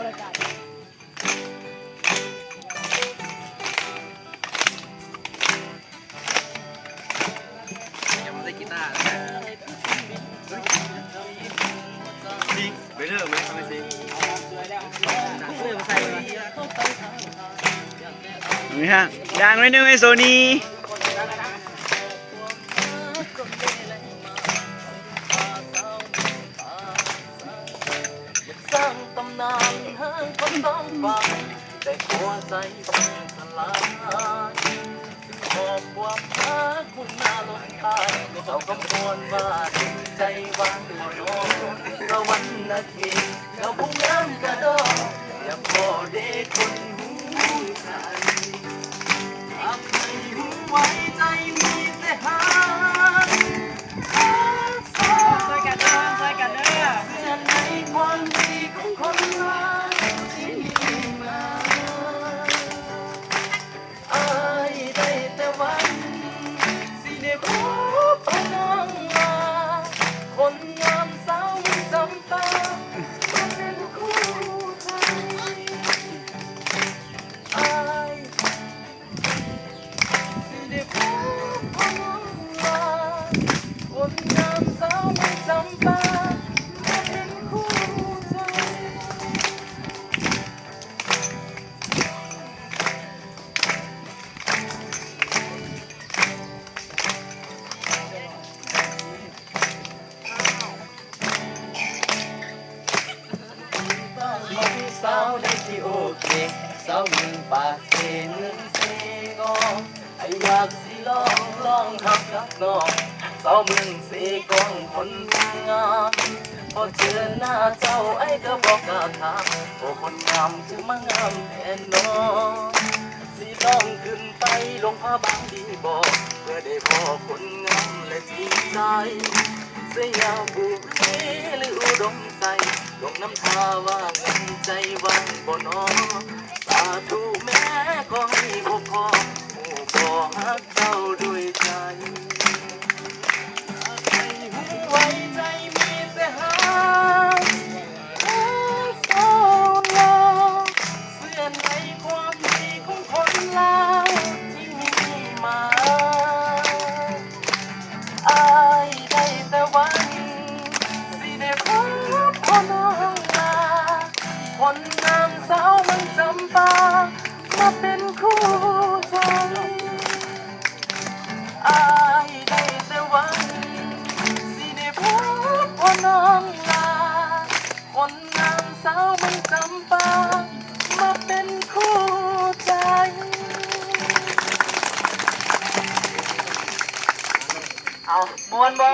เลยจ้ะยังไม่ได้กีตาร์ซิงไปเรื่อยไหมทำไมซิงเรื่อยมาใส่เลยนี่ฮะดังไว้หนึ่งไอโซนีสร้างตำนานให้คนต้องฟังแต่หัวใจต้องสลายขอบความรักคุณน่าล้นตายเขาคำนวณว่าใจวางตัวโน้ตะวันนาทีเราพุ่งน้ำกระโดดอย่าพอได้คนหูใจทำให้หูไว้ใจมีแต่หาช่วยกันเด้อช่วยกันเด้อเพื่อในความดีของคนรักที่มีมาอายได้แต่หวังสิได้พบพน้องมาคนงามสาวมันจำตามาเป็นคู่ใจอายสิได้พบพน้องมาคนงามสาวมันจำตามาเป็นคู่ใจสาวได้ที่โอเคสาวหนึ่งปากเสียหนึ่งเสียก็ไออยากสิลองทำกับน้องสาวมึงเสียกองคนงามพอเจอหน้าเจ้าไอ้ก็บอกกล้าถามโอ้คนงามคือมางามแทนน้องสิต้องขึ้นไปลงพระบางดีบอกเพื่อได้พอคนงามและจริงใจเสียบุรีหรืออุดมใจลงน้ำทาว่าเงินใจว่างบ่นอสาธุแม่ขอให้พบพ่อผู้บ่ฮักเจ้าด้วยใจให้หูไว้ใจมีแต่หาโซลาเสื่อในความดีของคนลาวที่มีมาอายได้แต่หวังสิได้พบพ่อน้องลาคนงามสาวมันจำปามาเป็นคู่ใจอายได้แต่หวังสิได้พบพ่อน้องลาคนงามสาวมันจำปามาเป็นคู่ใจเอามวนบ่